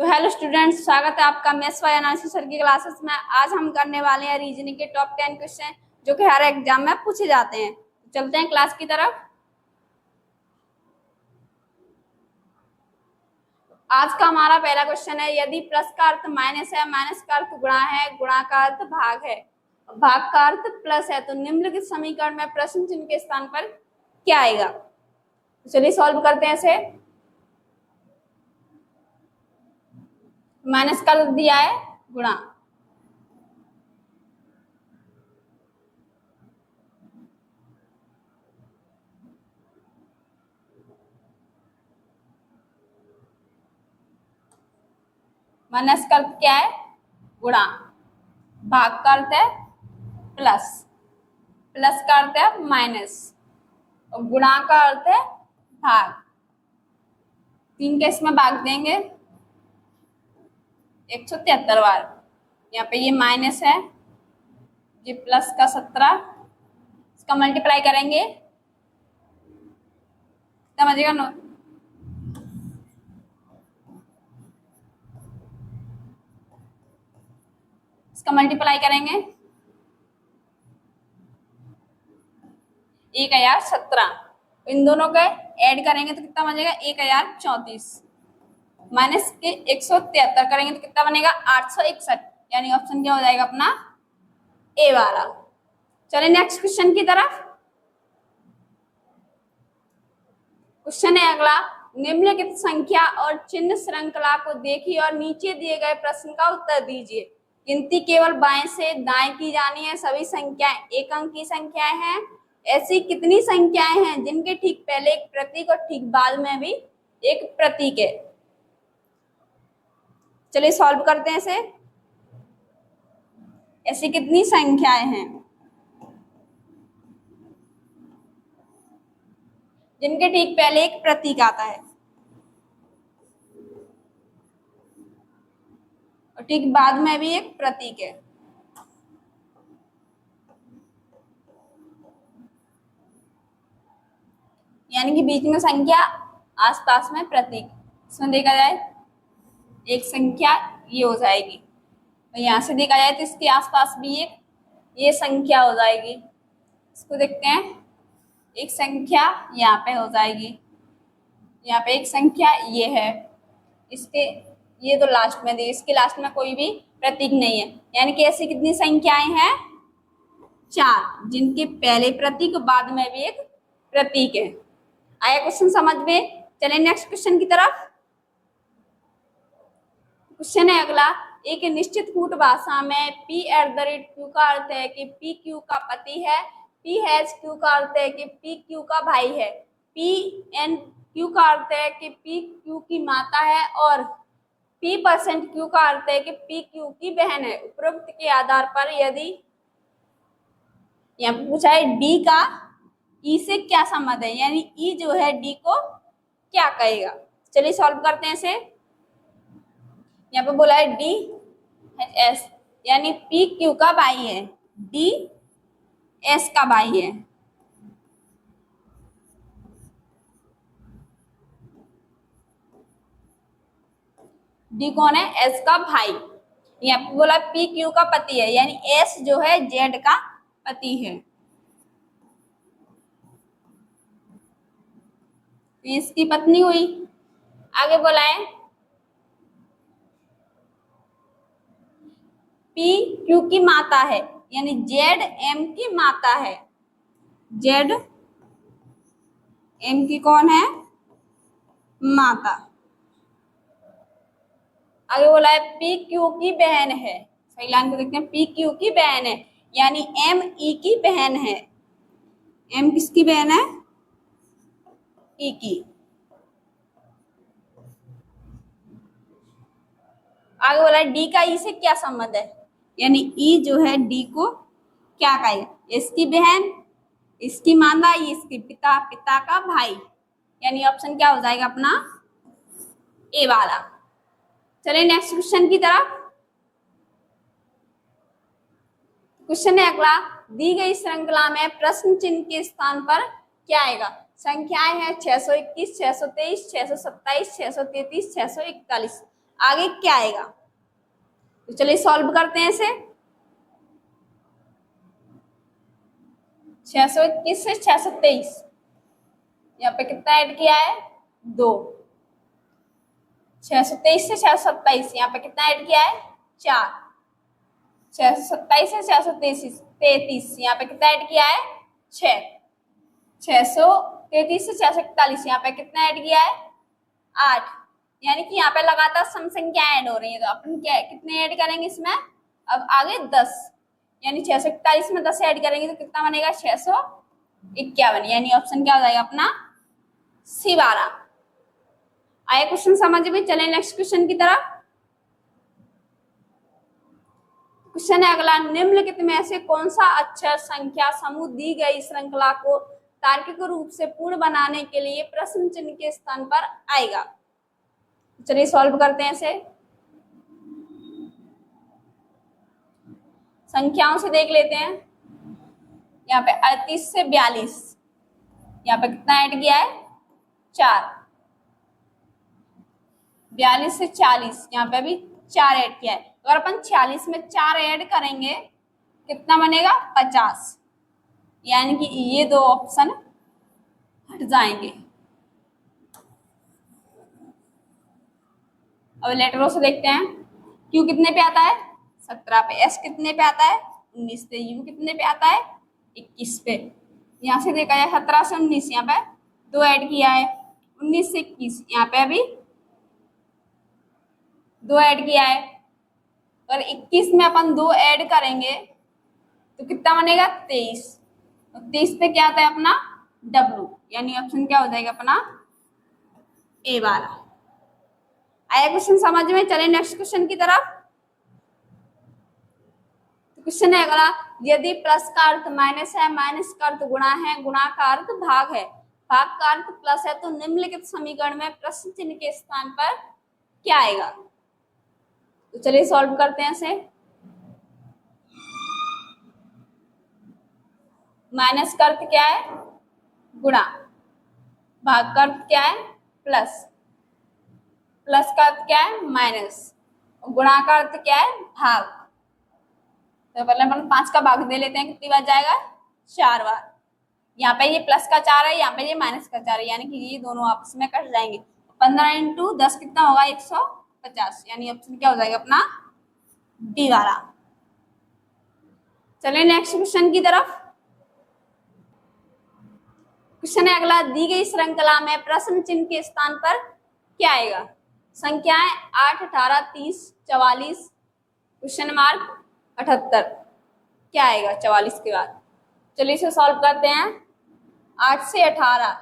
तो hello students, स्वागत है आपका मैथ्स वाई अनालिसिस सर की क्लासेस में। आज हम करने वाले हैं रीजनिंग के टॉप 10 क्वेश्चन जो कि हर एग्जाम में पूछे जाते हैं। चलते हैं क्लास की तरफ। आज का हमारा पहला क्वेश्चन है, यदि प्लस का अर्थ माइनस है, माइनस का अर्थ गुणा है, गुणा का अर्थ भाग है, भाग का अर्थ प्लस है, तो निम्नलिखित समीकरण में प्रश्न चिन्ह के स्थान पर क्या आएगा। चलिए सॉल्व करते हैं इसे। माइनस का दिया है गुणा, माइनस का अर्थ क्या है गुणा, भाग का अर्थ है प्लस, प्लस का अर्थ है माइनस और गुणा का अर्थ है भाग। 3 के इसमें भाग देंगे 173 बार। यहाँ पे ये माइनस है, ये प्लस का 17, इसका मल्टीप्लाई करेंगे समझिएगा नो, इसका मल्टीप्लाई करेंगे 1017, इन दोनों के ऐड करेंगे तो कितना बनेगा 1034, माइनस के 173 करेंगे तो कितना बनेगा 861, यानी ऑप्शन क्या हो जाएगा अपना ए वाला। चलिए नेक्स्ट क्वेश्चन की तरफ। क्वेश्चन है अगला, निम्नलिखित संख्या और चिन्ह श्रृंखला को देखिए और नीचे दिए गए प्रश्न का उत्तर दीजिए। गिनती केवल बाएं से दाएं की जानी है, सभी संख्याएं एक अंक की संख्याएं हैं। ऐसी कितनी संख्याएं हैं जिनके ठीक पहले एक प्रतीक और ठीक बाद में भी एक प्रतीक है। चलिए सॉल्व करते हैं इसे। ऐसी कितनी संख्याएं हैं जिनके ठीक पहले एक प्रतीक आता है और ठीक बाद में भी एक प्रतीक है। यानी कि बीच में संख्या, आसपास में प्रतीक। इसमें देखा जाए एक संख्या ये हो जाएगी और यहाँ से देखा जाए तो इसके आसपास भी एक ये संख्या हो जाएगी। इसको देखते हैं, एक संख्या यहाँ पे हो जाएगी, यहाँ पे एक संख्या ये है, इसके ये तो लास्ट में दी, इसके लास्ट में कोई भी प्रतीक नहीं है। यानी कि ऐसी कितनी संख्याएं हैं 4 जिनके पहले प्रतीक बाद में भी एक प्रतीक है। आया क्वेश्चन समझ में। चलिए नेक्स्ट क्वेश्चन की तरफ। क्वेश्चन है अगला, एक निश्चित कूट भाषा में P@Q का अर्थ है कि P Q का पति है, P∗Q का अर्थ है कि P Q का भाई है, P∗Q का अर्थ है कि P Q की माता है और P%Q का अर्थ है कि P Q की बहन है। उपरोक्त के आधार पर यदि यहाँ पे पूछा है D का E से क्या संबंध है, यानी E जो है D को क्या कहेगा। चलिए सॉल्व करते हैं इसे। यहाँ पे बोला है D S, यानी P Q का भाई है, D S का भाई है। D कौन है, S का भाई। यहाँ पे बोला P Q का पति है, यानी S जो है Z का पति है। इसकी पत्नी हुई। आगे बोला है P Q की माता है, यानी Z M की माता है, Z M की कौन है माता। आगे बोला है P Q की बहन है, सही लाइन को देखते हैं, P Q की बहन है, यानी M E की बहन है। M किसकी बहन है, E की। आगे बोला है D का E से क्या संबंध है, यानी E जो है D को क्या कहेगा, इसकी बहन, इसकी माता, इसके पिता, पिता का भाई, यानी ऑप्शन क्या हो जाएगा अपना ए वाला। चलिए नेक्स्ट क्वेश्चन की तरफ। क्वेश्चन है अगला, दी गई श्रृंखला में प्रश्न चिन्ह के स्थान पर क्या आएगा। संख्याएं हैं 621, 623, 627, 633, 641। आगे क्या आएगा? तो चलिए सॉल्व करते हैं इसे। 621 से 623, यहाँ पे कितना ऐड किया है? 2। 623 से 627, यहाँ पे कितना ऐड किया है? 4। 627 से 633, यहाँ पे कितना ऐड किया है? 6। 633 से 641, यहाँ पे कितना ऐड किया है? 8। यानी कि यहाँ पे लगातार सम संख्या ऐड हो रही है, तो अपन क्या कितने ऐड करेंगे इसमें? अब आगे 10, यानी 641 में 10 ऐड करेंगे तो कितना बनेगा? 651। यानी ऑप्शन क्या हो जाएगा अपना? सी 12। आया क्वेश्चन समझ में? चले नेक्स्ट क्वेश्चन की तरफ। क्वेश्चन है अगला, निम्नलिखित में से कौन सा अक्षर संख्या समूह दी गई श्रृंखला को तार्किक रूप से पूर्ण बनाने के लिए प्रश्न चिन्ह के स्थान पर आएगा? चलिए सॉल्व करते हैं इसे। संख्याओं से देख लेते हैं। यहाँ पे 38 से 42, यहाँ पे कितना ऐड किया है? 4। 42 से 40, यहाँ पे भी 4 ऐड किया है। अगर अपन 46 में 4 ऐड करेंगे कितना बनेगा? 50। यानी कि ये दो ऑप्शन हट जाएंगे। अब लेटरों से देखते हैं। क्यू कितने पे आता है? 17 पे। एस कितने पे आता है? 19 पे। यू कितने पे आता है? 21 पे। यहाँ से देखा जाए 17 से 19, यहाँ पे 2 ऐड किया है। 19 से 21, यहाँ पे अभी 2 ऐड किया है। और 21 में अपन 2 ऐड करेंगे तो कितना बनेगा? 23। तो 23 पे क्या आता है अपना? डब्लू। यानी ऑप्शन क्या हो जाएगा अपना? ए 12। आया क्वेश्चन समझ में? चले नेक्स्ट क्वेश्चन की तरफ। क्वेश्चन है अगला, यदि प्लस का अर्थ माइनस है, माइनस का अर्थ गुणा है, गुणा का अर्थ भाग है, भाग का अर्थ प्लस है, तो निम्नलिखित समीकरण में प्रश्न चिन्ह के स्थान पर क्या आएगा? तो चलिए सॉल्व करते हैं इसे। माइनस का अर्थ क्या है? गुणा। भाग का अर्थ क्या है? प्लस। प्लस का अर्थ क्या है? माइनस। गुणा का अर्थ क्या है? भाग। तो पहले अपन 5 का भाग दे लेते हैं। कितनी बार जाएगा? 4 बार। यहाँ पे ये प्लस का 4 है, यहाँ पे ये माइनस का 4 है, यानी कि ये दोनों आपस में कट जाएंगे। 15 × 10 कितना होगा? 150। यानी ऑप्शन क्या हो जाएगा अपना? डी वाला। चलिए नेक्स्ट क्वेश्चन की तरफ। क्वेश्चन है अगला, दी गई श्रृंखला में प्रश्न चिन्ह के स्थान पर क्या आएगा? संख्याएं 8, 18, 30, 44, क्वेश्चन मार्क 78। क्या आएगा 44 के बाद? चलिए इसे सॉल्व करते हैं। 8 से 18,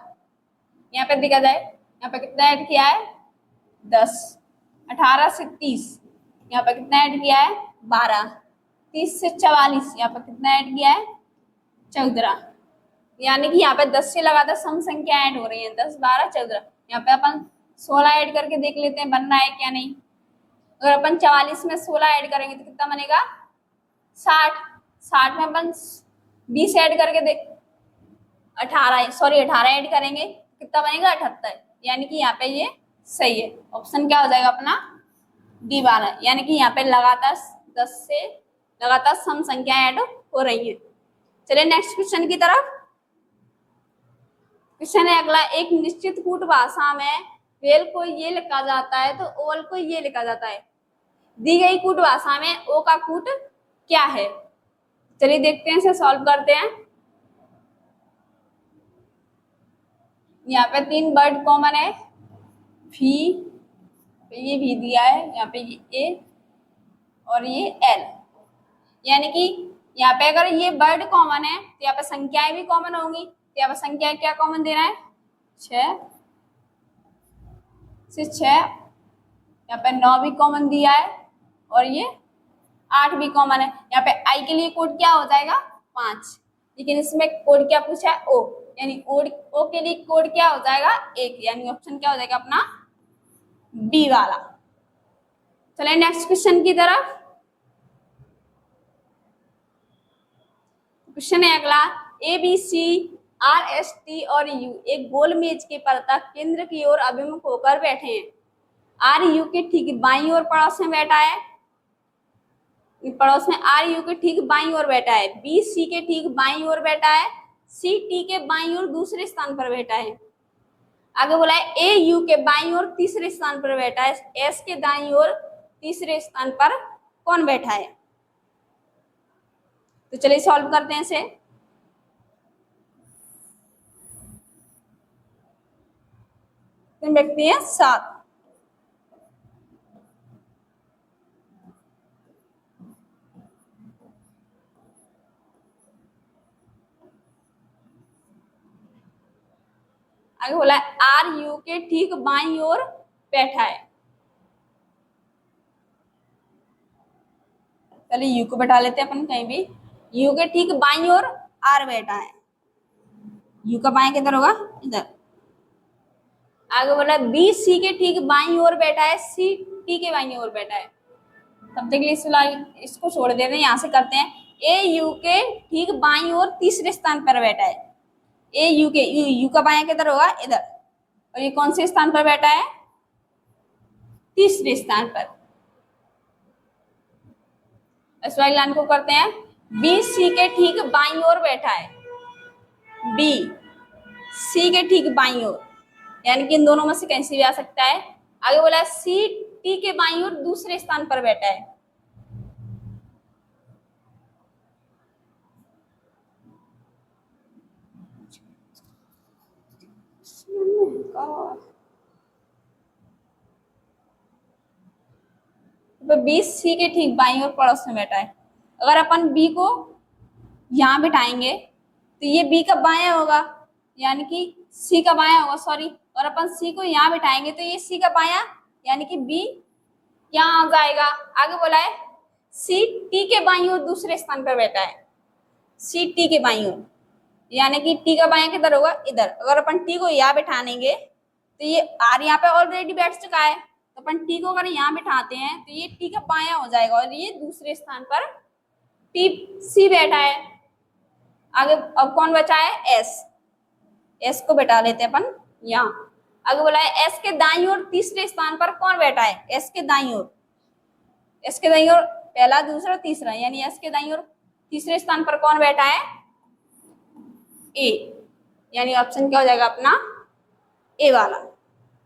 यहाँ पे देखा जाए यहाँ पे कितना ऐड किया है? 10। 18 से 30, यहाँ पे कितना ऐड किया है? 12। 30 से 44, यहाँ पे कितना ऐड किया है? 14। यानी कि यहाँ पे 10 से लगातार सम संख्या ऐड हो रही है। 10, 12, 14। यहाँ पे अपन 16 ऐड करके देख लेते हैं बन रहा है क्या नहीं। अगर अपन 44 में 16 ऐड करेंगे तो कितना बनेगा? 60। 60 में अपन 20 ऐड करके देख 18 ऐड करेंगे कितना बनेगा? 78। यानी कि यहाँ पे ये सही है। ऑप्शन क्या हो जाएगा अपना? डी 12। यानी कि यहाँ पे लगातार 10 से लगातार सम संख्या ऐड हो रही है। चलिए नेक्स्ट क्वेश्चन की तरफ। क्वेश्चन है अगला, एक निश्चित कूट भाषा में वेल को ये लिखा जाता है तो ओल को ये लिखा जाता है। दी गई कूट भाषा में ओ का कूट क्या है? चलिए देखते हैं, इसे सॉल्व करते हैं। यहाँ पे 3 वर्ड कॉमन है। भी, ये भी दिया है, यहाँ पे ये ए और ये एल। यानी कि यहाँ पे अगर ये वर्ड कॉमन है तो यहाँ पे संख्याएं भी कॉमन होंगी। तो यहाँ पे संख्याएं क्या कॉमन देना है? 6 से 6। यहाँ पे 9 भी कॉमन दिया है और ये 8 भी कॉमन है। यहाँ पे आई के लिए कोड क्या हो जाएगा? 5। लेकिन इसमें कोड क्या पूछा है? ओ। यानी ओ के लिए कोड क्या हो जाएगा? 1। यानी ऑप्शन क्या हो जाएगा अपना? डी वाला। चलिए नेक्स्ट क्वेश्चन की तरफ। क्वेश्चन है अगला, A B C R S T और यू एक गोल मेज के पर तक केंद्र की ओर अभिमुख होकर बैठे हैं। आर यू के ठीक बाईं ओर पड़ोस में बैठा है, पड़ोस में आर यू के ठीक बाईं ओर बैठा है, बी सी के ठीक बाईं ओर बैठा है, सी टी के बाईं ओर दूसरे स्थान पर बैठा है। आगे बोला है ए यू के बाईं ओर तीसरे स्थान पर बैठा है, एस के दाईं ओर तीसरे स्थान पर कौन बैठा है। तो चलिए सॉल्व करते हैं इसे। तीन व्यक्ति हैं 7। आगे बोला है आर यू के ठीक बाईं ओर बैठा है। चलिए यू को बैठा लेते हैं अपन कहीं भी। यू के ठीक बाईं ओर आर बैठा है, यू का बाएं किधर होगा, इधर। आगे बोला बी सी के ठीक बाईं ओर बैठा है, सी टी के बाईं ओर बैठा है। तब तक के लिए इसको छोड़ देते हैं, यहां से करते हैं। ए यू के ठीक बाईं ओर तीसरे स्थान पर बैठा है, ए यू के यू का बायां किधर होगा, इधर। और ये कौन से स्थान पर बैठा है, तीसरे स्थान पर। इस वाली लाइन को करते हैं। बी सी के ठीक बाईं ओर बैठा है, बी सी के ठीक बाईं ओर, यानी कि इन दोनों में से कहीं से भी आ सकता है। आगे बोला सी टी के बाईं ओर दूसरे स्थान पर बैठा है, बी सी के ठीक बाईं ओर पड़ोस में बैठा है। अगर अपन बी को यहां बिठाएंगे तो ये बी का बायां होगा, यानी कि सी का बायां होगा, सॉरी। और अपन सी को यहां बिठाएंगे तो ये सी का बायां, यानी कि बी यहां आ जाएगा। आगे बोला है सी टी के बाईं ओर दूसरे स्थान पर बैठा है, सी टी के बाईं ओर, यानी कि टी का बायां किधर होगा, इधर। अगर अपन टी को यहाँ बिठा देंगे तो ये आर यहाँ पे ऑलरेडी बैठ चुका है, तो अपन टी को अगर यहाँ बिठाते हैं तो ये टी का बायां हो जाएगा और ये दूसरे स्थान पर टी सी बैठा है। आगे अब कौन बचा है, एस, एस को बैठा लेते हैं अपन यहाँ। आगे बोला है एस के दाईं ओर तीसरे स्थान पर कौन बैठा है, एस के दाईं ओर, एस के दाईं ओर पहला दूसरा तीसरा, यानी एस के दाईं ओर तीसरे स्थान पर कौन बैठा है, ए, यानी ऑप्शन क्या हो जाएगा अपना ए वाला।